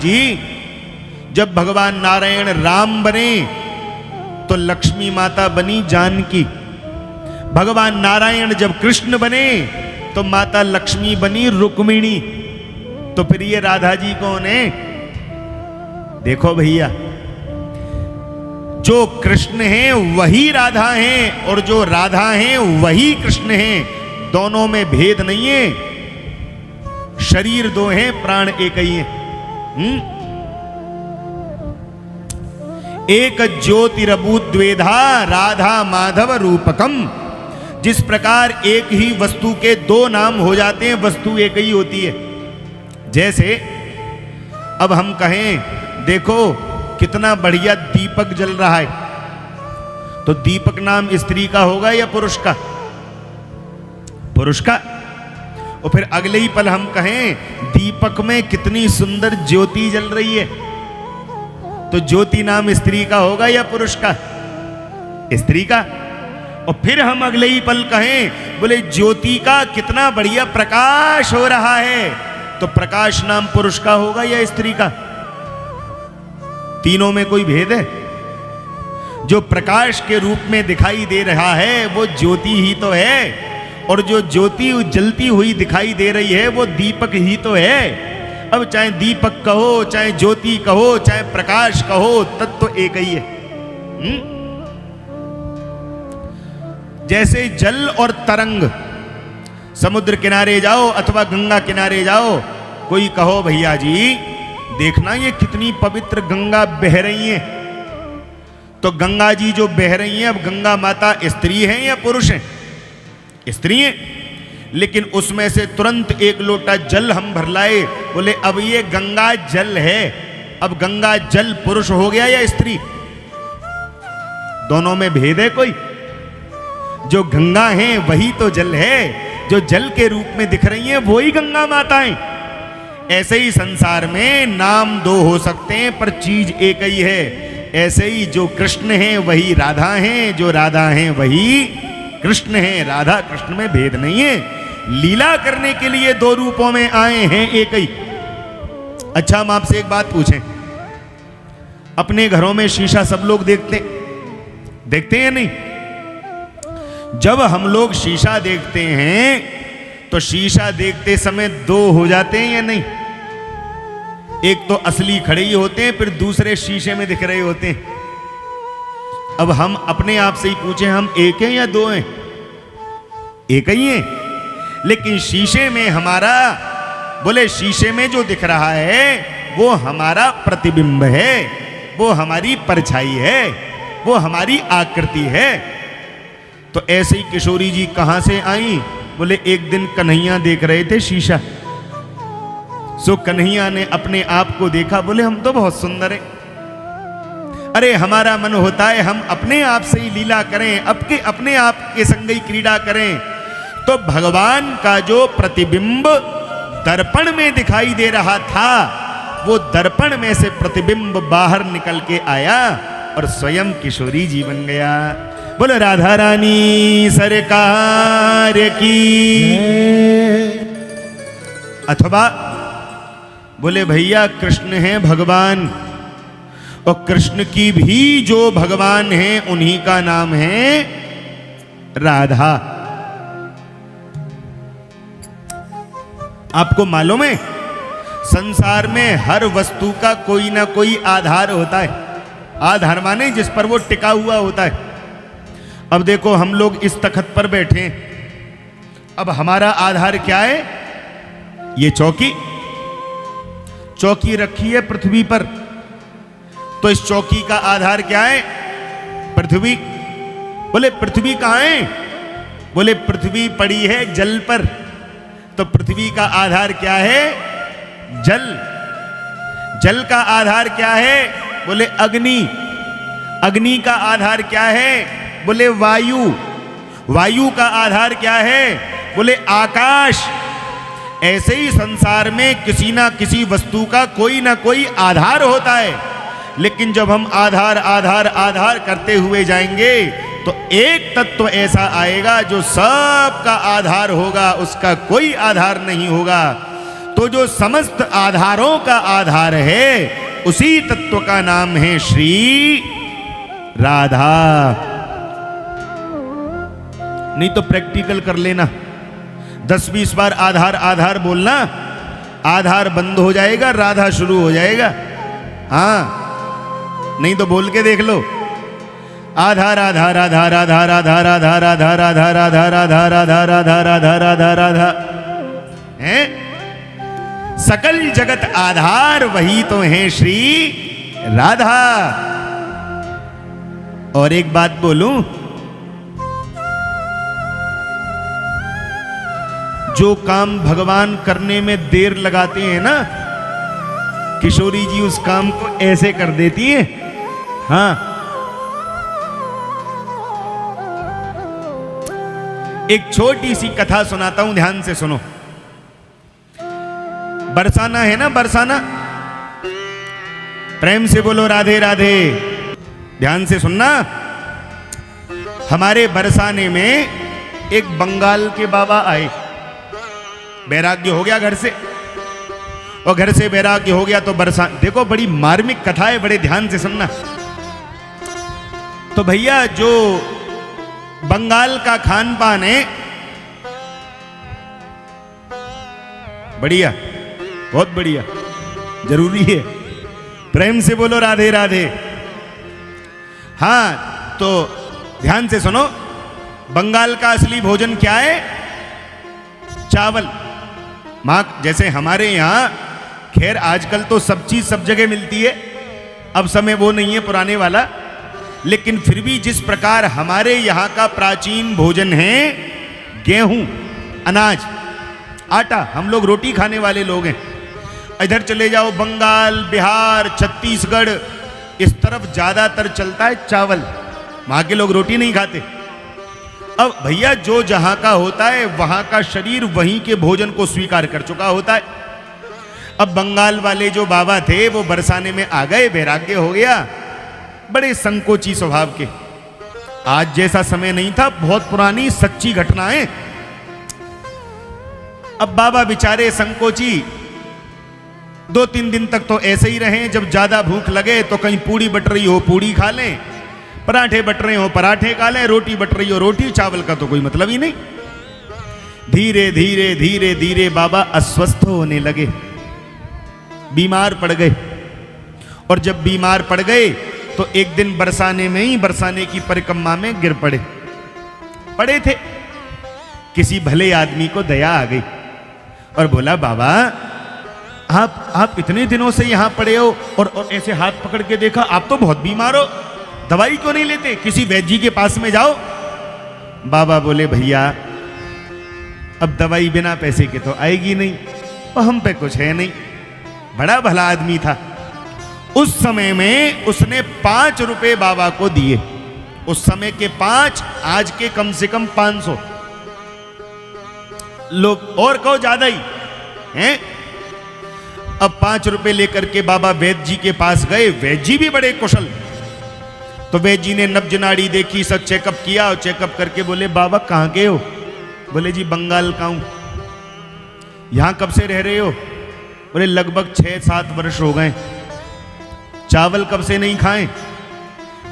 जी जब भगवान नारायण राम बने तो लक्ष्मी माता बनी जानकी। भगवान नारायण जब कृष्ण बने तो माता लक्ष्मी बनी रुक्मिणी। तो फिर ये राधा जी कौन है? देखो भैया, जो कृष्ण हैं वही राधा हैं और जो राधा हैं वही कृष्ण हैं। दोनों में भेद नहीं है। शरीर दो हैं, प्राण एक ही है। एक ज्योतिरभूत द्वेधा राधा माधव रूपकम। जिस प्रकार एक ही वस्तु के दो नाम हो जाते हैं, वस्तु एक ही होती है। जैसे अब हम कहें देखो कितना बढ़िया दीपक जल रहा है, तो दीपक नाम स्त्री का होगा या पुरुष का? पुरुष का। और फिर अगले ही पल हम कहें दीपक में कितनी सुंदर ज्योति जल रही है, तो ज्योति नाम स्त्री का होगा या पुरुष का? स्त्री का। और फिर हम अगले ही पल कहें बोले ज्योति का कितना बढ़िया प्रकाश हो रहा है, तो प्रकाश नाम पुरुष का होगा या स्त्री का? तीनों में कोई भेद है? जो प्रकाश के रूप में दिखाई दे रहा है वो ज्योति ही तो है, और जो ज्योति जलती हुई दिखाई दे रही है वो दीपक ही तो है। अब चाहे दीपक कहो, चाहे ज्योति कहो, चाहे प्रकाश कहो, तत्व तो एक ही है। जैसे जल और तरंग, समुद्र किनारे जाओ अथवा गंगा किनारे जाओ, कोई कहो भैया जी देखना ये कितनी पवित्र गंगा बह रही है, तो गंगा जी जो बह रही हैं, अब गंगा माता स्त्री हैं या पुरुष हैं? स्त्री हैं। लेकिन उसमें से तुरंत एक लोटा जल हम भर लाए, बोले अब ये गंगा जल है। अब गंगा जल पुरुष हो गया या स्त्री? दोनों में भेद है कोई? जो गंगा है वही तो जल है, जो जल के रूप में दिख रही हैं वही गंगा माताएं। ऐसे ही संसार में नाम दो हो सकते हैं पर चीज एक ही है। ऐसे ही जो कृष्ण हैं वही राधा हैं, जो राधा हैं वही कृष्ण हैं। राधा कृष्ण में भेद नहीं है। लीला करने के लिए दो रूपों में आए हैं, एक ही। अच्छा, हम आपसे एक बात पूछें, अपने घरों में शीशा सब लोग देखते हैं नहीं? जब हम लोग शीशा देखते हैं तो शीशा देखते समय दो हो जाते हैं या नहीं? एक तो असली खड़े ही होते हैं, फिर दूसरे शीशे में दिख रहे होते हैं। अब हम अपने आप से ही पूछें, हम एक हैं या दो हैं? एक ही हैं। लेकिन शीशे में हमारा, बोले शीशे में जो दिख रहा है वो हमारा प्रतिबिंब है, वो हमारी परछाई है, वो हमारी आकृति है। तो ऐसे ही किशोरी जी कहां से आई? बोले एक दिन कन्हैया देख रहे थे शीशा, सो कन्हैया ने अपने आप को देखा, बोले हम तो बहुत सुंदर हैं। अरे हमारा मन होता है हम अपने आप से ही लीला करें, अपने आप के संग ही क्रीड़ा करें। तो भगवान का जो प्रतिबिंब दर्पण में दिखाई दे रहा था, वो दर्पण में से प्रतिबिंब बाहर निकल के आया और स्वयं किशोरी जी बन गया। बोलो राधा रानी सरकार की। अथवा बोले भैया कृष्ण है भगवान, और कृष्ण की भी जो भगवान है उन्हीं का नाम है राधा। आपको मालूम है संसार में हर वस्तु का कोई ना कोई आधार होता है। आधार माने जिस पर वो टिका हुआ होता है। अब देखो हम लोग इस तख्त पर बैठे हैं, अब हमारा आधार क्या है? ये चौकी रखी है पृथ्वी पर, तो इस चौकी का आधार क्या है? पृथ्वी। बोले पृथ्वी कहाँ है? बोले पृथ्वी पड़ी है जल पर, तो पृथ्वी का आधार क्या है? जल। जल का आधार क्या है? बोले अग्नि। अग्नि का आधार क्या है? बोले वायु। वायु का आधार क्या है? बोले आकाश। ऐसे ही संसार में किसी ना किसी वस्तु का कोई ना कोई आधार होता है। लेकिन जब हम आधार आधार आधार करते हुए जाएंगे तो एक तत्व ऐसा आएगा जो सबका आधार होगा, उसका कोई आधार नहीं होगा। तो तो जो समस्त आधारों का आधार है उसी तत्व का नाम है श्री राधा। नहीं तो प्रैक्टिकल कर लेना, 10-20 बार आधार आधार बोलना, आधार बंद हो जाएगा, राधा शुरू हो जाएगा। हाँ, नहीं तो बोल के देख लो, आधार आधार आधार आधार आधार आधार आधार आधार आधार आधार आधार आधार आधार आधार आधार हैं, सकल जगत आधार वही तो है श्री राधा। और एक बात बोलूं, जो काम भगवान करने में देर लगाते हैं ना, किशोरी जी उस काम को ऐसे कर देती है। हाँ, एक छोटी सी कथा सुनाता हूं, ध्यान से सुनो। बरसाना है ना, बरसाना, प्रेम से बोलो राधे राधे। ध्यान से सुनना। हमारे बरसाने में एक बंगाल के बाबा आए, वैराग्य हो गया घर से, और घर से वैराग्य हो गया तो बरसा, देखो बड़ी मार्मिक कथा है, बड़े ध्यान से सुनना। तो भैया जो बंगाल का खान पान है बढ़िया, बहुत बढ़िया, जरूरी है, प्रेम से बोलो राधे राधे। हाँ, तो ध्यान से सुनो, बंगाल का असली भोजन क्या है? चावल। माँ, जैसे हमारे यहाँ, खैर आजकल तो सब चीज सब जगह मिलती है, अब समय वो नहीं है पुराने वाला, लेकिन फिर भी जिस प्रकार हमारे यहाँ का प्राचीन भोजन है गेहूं, अनाज, आटा, हम लोग रोटी खाने वाले लोग हैं। इधर चले जाओ बंगाल, बिहार, छत्तीसगढ़, इस तरफ ज्यादातर चलता है चावल, वहां के लोग रोटी नहीं खाते। अब भैया जो जहां का होता है वहां का शरीर वहीं के भोजन को स्वीकार कर चुका होता है। अब बंगाल वाले जो बाबा थे वो बरसाने में आ गए, वैराग्य हो गया, बड़े संकोची स्वभाव के। आज जैसा समय नहीं था, बहुत पुरानी सच्ची घटनाएं। अब बाबा बेचारे संकोची 2-3 दिन तक तो ऐसे ही रहे, जब ज्यादा भूख लगे तो कहीं पूड़ी बट रही हो पूड़ी खा लें, पराठे बट रहे हो पराठे खा लें, रोटी बट रही हो रोटी, चावल का तो कोई मतलब ही नहीं। धीरे धीरे धीरे धीरे बाबा अस्वस्थ होने लगे, बीमार पड़ गए। और जब बीमार पड़ गए तो एक दिन बरसाने में ही, बरसाने की परिक्रमा में गिर पड़े थे। किसी भले आदमी को दया आ गई और बोला, बाबा आप इतने दिनों से यहां पड़े हो और ऐसे हाथ पकड़ के देखा, आप तो बहुत बीमार हो, दवाई क्यों नहीं लेते? किसी वैद्य जी के पास में जाओ। बाबा बोले, भैया अब दवाई बिना पैसे के तो आएगी नहीं, और हम पे कुछ है नहीं। बड़ा भला आदमी था। उस समय में उसने 5 रुपए बाबा को दिए। उस समय के 5, आज के कम से कम 500 लोग, और कहो ज्यादा ही हैं। अब 5 रुपए लेकर के बाबा वैद्य जी के पास गए। वैद्य जी भी बड़े कुशल, तो वैद्य जी ने नब्ज नाड़ी देखी, सब चेकअप किया, और चेकअप करके बोले, बाबा कहां गए हो? बोले, जी बंगाल का हूं। यहां कब से रह रहे हो? बोले, लगभग 6-7 वर्ष हो गए। चावल कब से नहीं खाएं?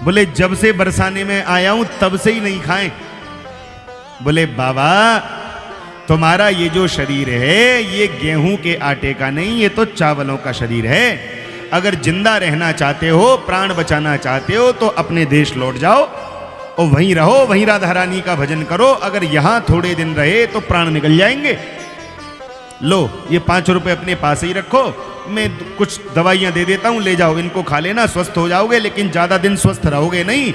बोले, जब से बरसाने में आया हूं तब से ही नहीं खाएं। बोले, बाबा तुम्हारा ये जो शरीर है ये गेहूं के आटे का नहीं, ये तो चावलों का शरीर है। अगर जिंदा रहना चाहते हो, प्राण बचाना चाहते हो, तो अपने देश लौट जाओ और वहीं रहो, वहीं राधा रानी का भजन करो। अगर यहां थोड़े दिन रहे तो प्राण निकल जाएंगे। लो ये 5 रुपए अपने पास ही रखो, मैं कुछ दवाइयां दे देता हूं, ले जाओ, इनको खा लेना, स्वस्थ हो जाओगे, लेकिन ज्यादा दिन स्वस्थ रहोगे नहीं,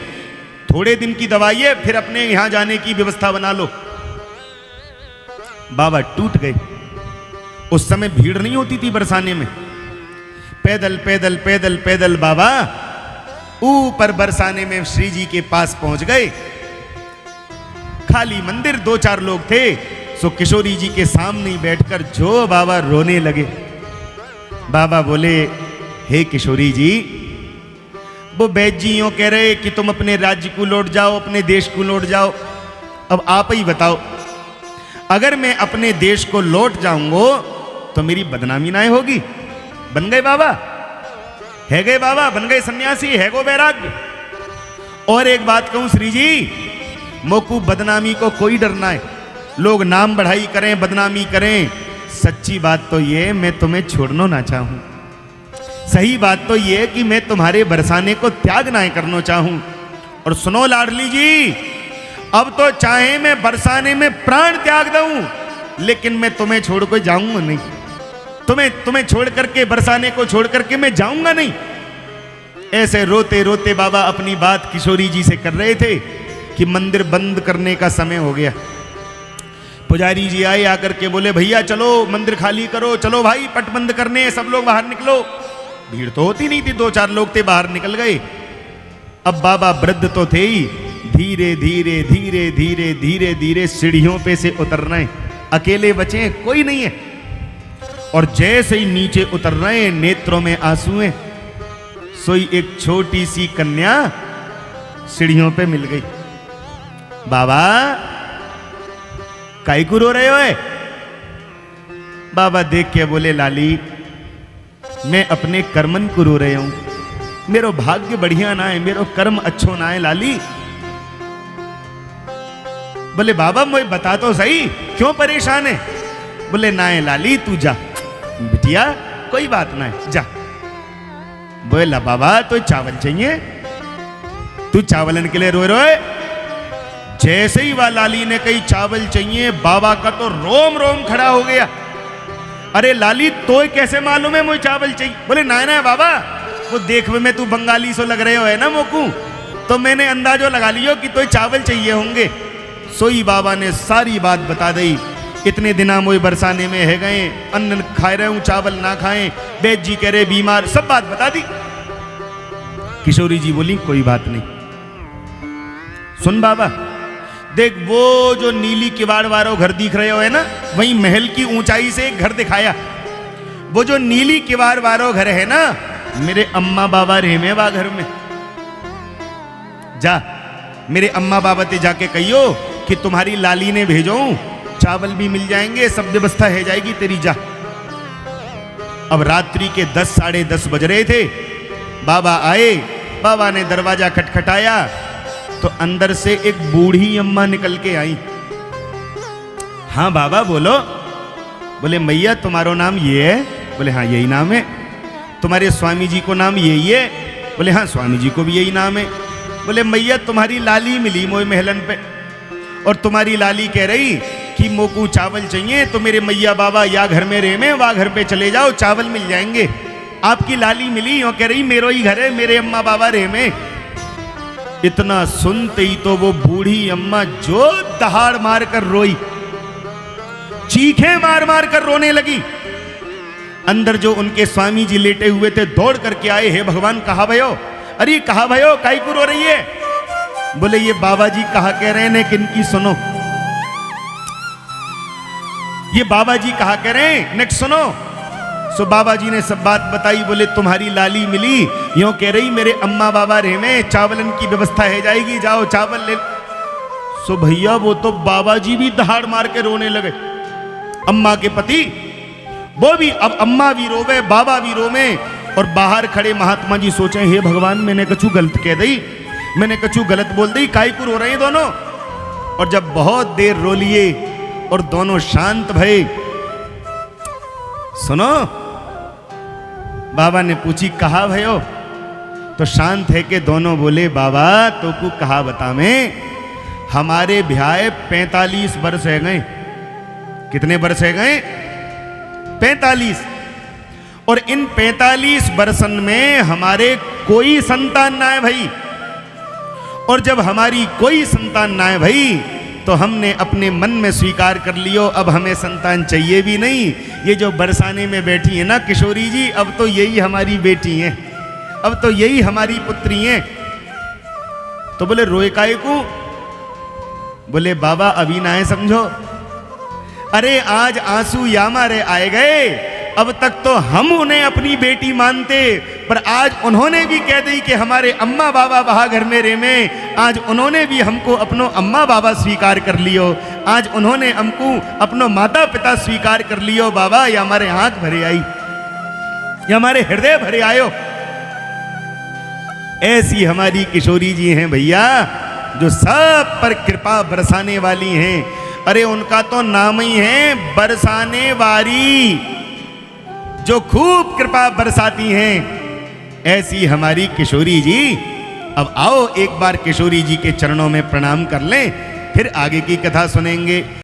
थोड़े दिन की दवाई है, फिर अपने यहां जाने की व्यवस्था बना लो। बाबा टूट गए। उस समय भीड़ नहीं होती थी बरसाने में, पैदल पैदल पैदल पैदल बाबा ऊपर बरसाने में श्री जी के पास पहुंच गए। खाली मंदिर, 2-4 लोग थे, सो किशोरी जी के सामने ही बैठकर जो बाबा रोने लगे। बाबा बोले, हे किशोरी जी, वो वैद्य जी यूं कह रहे कि तुम अपने राज्य को लौट जाओ, अपने देश को लौट जाओ। अब आप ही बताओ, अगर मैं अपने देश को लौट जाऊंगा तो मेरी बदनामी ना होगी। बन गए बाबा, है गए बाबा, बन गए सन्यासी, है गो वैराग्य। और एक बात कहूं श्री जी, मोकू बदनामी को कोई डर ना है। लोग नाम बढ़ाई करें, बदनामी करें, सच्ची बात तो ये मैं तुम्हें छोड़ना ना चाहूं। सही बात तो ये कि मैं तुम्हारे बरसाने को त्याग ना करना चाहूं। और सुनो लाडली जी, अब तो चाहे मैं बरसाने में प्राण त्याग दूं, लेकिन मैं तुम्हें छोड़ कर जाऊंगा नहीं। तुम्हें छोड़ करके, बरसाने को छोड़ करके मैं जाऊंगा नहीं। ऐसे रोते रोते बाबा अपनी बात किशोरी जी से कर रहे थे कि मंदिर बंद करने का समय हो गया। पुजारी जी आए, आकर के बोले भैया चलो मंदिर खाली करो, चलो भाई पट बंद करने, सब लोग बाहर निकलो। भीड़ तो होती नहीं थी, 2-4 लोग थे, बाहर निकल गए। अब बाबा वृद्ध तो थे ही, धीरे धीरे धीरे धीरे धीरे धीरे सीढ़ियों पे से उतर रहे, अकेले बचे हैं, कोई नहीं है। और जैसे ही नीचे उतर रहे हैं, नेत्रों में आंसू हैं, सोई एक छोटी सी कन्या सीढ़ियों पे मिल गई। बाबा काहे को रो रहे हो? बाबा देख के बोले लाली, मैं अपने कर्मन को रो रहे हूं, मेरो भाग्य बढ़िया ना है, मेरो कर्म अच्छो ना है लाली। बोले बाबा मुझे बता तो सही, क्यों परेशान है? बोले ना है लाली, तू जा बिटिया, कोई बात ना है, जा। बोला बाबा तो चावल चाहिए, तू चावलन के लिए रो रहे? जैसे ही वह लाली ने कही चावल चाहिए, बाबा का तो रोम रोम खड़ा हो गया। अरे लाली तो कैसे मालूम है मुझे चावल चाहिए? बोले ना ना बाबा, वो देखने में तू बंगाली सो लग रहे हो है ना मोकू, तो मैंने अंदाजो लगा लियो कि तो चावल चाहिए होंगे। सोई बाबा ने सारी बात बता दी। इतने दिना मोई बरसाने में है गए, अन्न खाए रहे हूं, चावल ना खाएं, वैद्य जी कह रहे बीमार, सब बात बता दी। किशोरी जी बोली कोई बात नहीं, सुन बाबा देख, वो जो नीली किवाड़ वारो घर दिख रहे हो है ना, वही महल की ऊंचाई से एक घर दिखाया। वो जो नीली किवाड़ वारो घर है ना, मेरे अम्मा बाबा रहमे वा घर में। जा मेरे अम्मा बाबा ते जाके कहियो कि तुम्हारी लाली ने भेजो, चावल भी मिल जाएंगे, सब व्यवस्था है जाएगी तेरी, जा। अब रात्रि के 10 साढ़े 10 बज रहे थे। बाबा आए, बाबा ने दरवाजा खटखटाया तो अंदर से एक बूढ़ी अम्मा निकल के आई। हाँ बाबा बोलो। बोले मैया तुम्हारो नाम ये है? बोले हाँ यही नाम है। तुम्हारे स्वामी जी को नाम यही है? बोले हाँ स्वामी जी को भी यही नाम है। बोले मैया तुम्हारी लाली मिली मोए महलन पे, और तुम्हारी लाली कह रही कि मोकू चावल चाहिए, तो मेरे मैया बाबा या घर में रहे में, वह घर पे चले जाओ, चावल मिल जाएंगे। आपकी लाली मिली, यो कह रही मेरो ही घर है, मेरे अम्मा बाबा रहे में। इतना सुनते ही तो वो बूढ़ी अम्मा जो दहाड़ मार कर रोई, चीखें मार मार कर रोने लगी। अंदर जो उनके स्वामी जी लेटे हुए थे दौड़ करके आए, हे भगवान कहा भयो? अरे कहा भयो, काई को रो रही है? बोले ये बाबा जी कहा कह रहे हैं, किनकी सुनो, ये बाबा जी कहा कह रहे हैं, नेक्स्ट सुनो। सो बाबा जी ने सब बात बताई। बोले तुम्हारी लाली मिली, यूं कह रही मेरे अम्मा बाबा रहे में, चावलन की व्यवस्था है जाएगी, जाओ चावल ले। सो भैया वो तो बाबा जी भी दहाड़ मार के रोने लगे। अम्मा के पति वो भी, अब अम्मा भी रोवे, बाबा भी रोवे, और बाहर खड़े महात्मा जी सोचे हे भगवान मैंने कछु गलत कह दी, मैंने कछु गलत बोल दी, काहे को रो रहे हैं दोनों। और जब बहुत देर रो लिए और दोनों शांत भये, सुनो बाबा ने पूछी कहा भयो? तो शांत है कि दोनों बोले बाबा तो को कहा बता में, हमारे ब्याह 45 वर्ष है गए। कितने वर्ष है गए? 45। और इन 45 वर्षन में हमारे कोई संतान ना है भाई। और जब हमारी कोई संतान ना है भाई, तो हमने अपने मन में स्वीकार कर लियो अब हमें संतान चाहिए भी नहीं। ये जो बरसाने में बैठी है ना किशोरी जी, अब तो यही हमारी बेटी है, अब तो यही हमारी पुत्री है। तो बोले रोए काहे को? बोले बाबा अभी ना है समझो, अरे आज आंसू यामारे आए गए, अब तक तो हम उन्हें अपनी बेटी मानते, पर आज उन्होंने भी कह दी कि हमारे अम्मा बाबा वहाँ घर मेरे में, आज उन्होंने भी हमको अपनो अम्मा बाबा स्वीकार कर लियो, आज उन्होंने हमको अपनो माता पिता स्वीकार कर लियो। बाबा ये हमारे आंख भरे आई, ये हमारे हृदय भरे आयो। ऐसी हमारी किशोरी जी हैं भैया, जो सब पर कृपा बरसाने वाली हैं। अरे उनका तो नाम ही है बरसाने वाली, जो खूब कृपा बरसाती हैं। ऐसी हमारी किशोरी जी। अब आओ एक बार किशोरी जी के चरणों में प्रणाम कर लें, फिर आगे की कथा सुनेंगे।